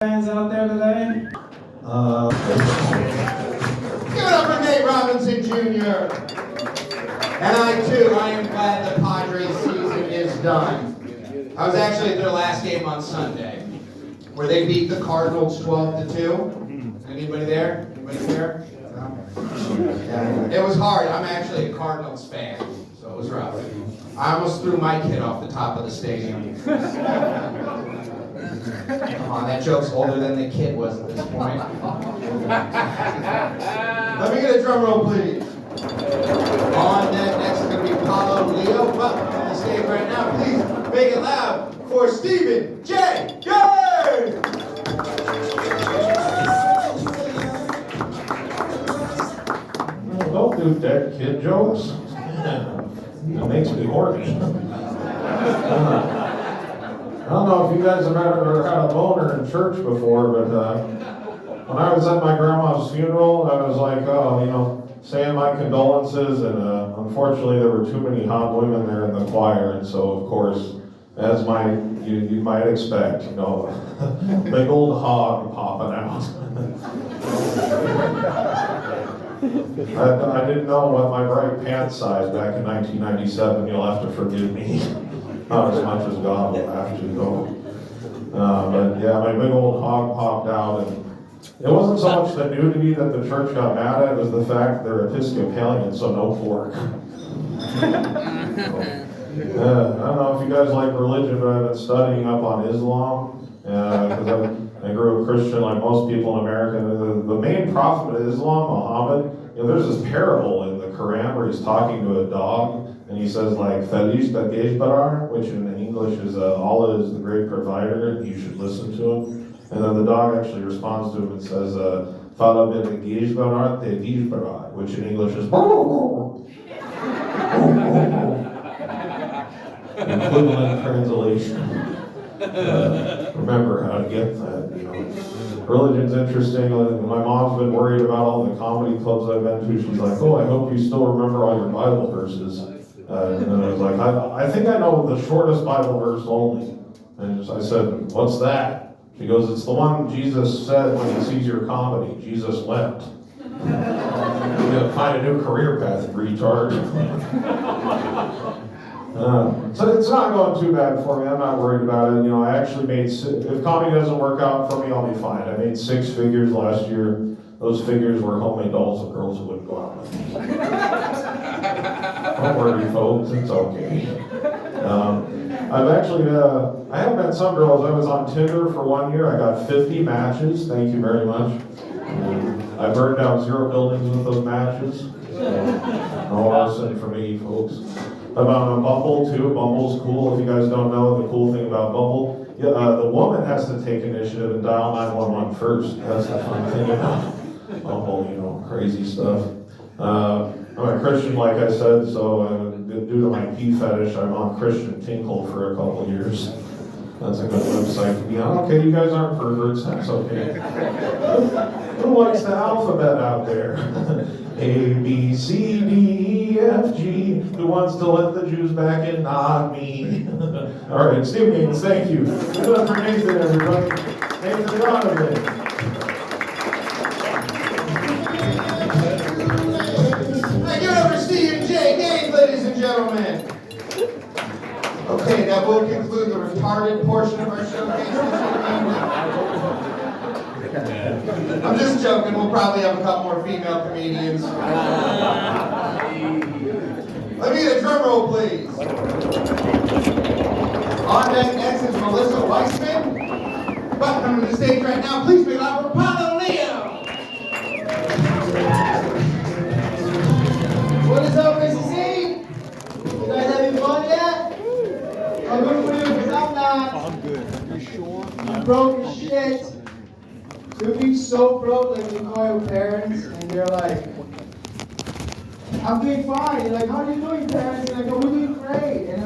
Fans out there today? Give it up for Nate Robinson Jr. And I am glad the Padres season is done. I was actually at their last game on Sunday, where they beat the Cardinals 12-2. Anybody there? Anybody there? No? Yeah. It was hard. I'm actually a Cardinals fan, so it was rough. I almost threw my kid off the top of the stadium. Come on, that joke's older than the kid was at this point. Let me get a drum roll, please. On deck next is going to be Paulo Leo. Welcome to the stage right now. Please make it loud for Stephen J. Gay! Don't do dead kid jokes. It makes me horny. I don't know if you guys have ever had a boner in church before, but when I was at my grandma's funeral, I was like, saying my condolences, and unfortunately there were too many hot women there in the choir, and so of course, as you might expect, big old hog popping out. I didn't know what my right pant size back in 1997. You'll have to forgive me. Not as much as God will have to, though. But yeah, my big old hog popped out, and it wasn't so much the nudity that the church got mad at, it was the fact they're Episcopalian, so no pork. I don't know if you guys like religion, but I've been studying up on Islam, because I grew up Christian like most people in America. The main prophet of Islam, Muhammad, there's this parable in the Quran where he's talking to a dog, and he says like, Feliz da Gejbarar, which in English is Allah is the great provider, and you should listen to him. And then the dog actually responds to him and says, Fala bin Gejbarar te Gejbarar, which in English is equivalent translation. Remember how to get that, Religion's interesting. My mom's been worried about all the comedy clubs I've been to. She's like, oh, I hope you still remember all your Bible verses. And then I was like, I think I know the shortest Bible verse only. And I said, what's that? She goes, it's the one Jesus said when he sees your comedy. Jesus wept. You gotta find a new career path, retard. So it's not going too bad for me. I'm not worried about it. I actually made, if comedy doesn't work out for me, I'll be fine. I made 6 figures last year. Those figures were homemade dolls of girls who wouldn't go out with me. Don't worry, folks, it's okay. I've actually, I have met some girls. I was on Tinder for 1 year. I got 50 matches. Thank you very much. I burned down 0 buildings with those matches. So, no arson for me, folks. I'm on Bumble too. Bumble's cool. If you guys don't know the cool thing about Bumble, the woman has to take initiative and dial 911 first. That's the fun thing about Bumble, crazy stuff. I'm a Christian, like I said, so due to my pee fetish, I'm on Christian Tinkle for a couple years. That's a good website to be on. Okay, you guys aren't perverts, that's okay. Who likes the alphabet out there? A, B, C, D, E, F, G. Who wants to let the Jews back in? Not me. All right, Steve Gaines, thank you. Give it up for Nathan, everybody. Nathan Donovan. Give it up for Stephen J. Gaines, ladies and gentlemen. Okay, that will conclude the retarded portion of our showcase this evening. I'm just joking, we'll probably have a couple more female comedians. Let me get a drum roll, please. On deck next is Melissa Weissman. Welcome to the stage right now. Please be loud for Paulo Leo. What is up, SEC? You guys having fun yet? I'm good for you, because I'm not. I'm good. You sure? I'm broke as shit. You'll be so broke, like you call your parents, and they're like, I'm doing fine. You're like, how are you doing, parents? You're like, oh, we're doing great. And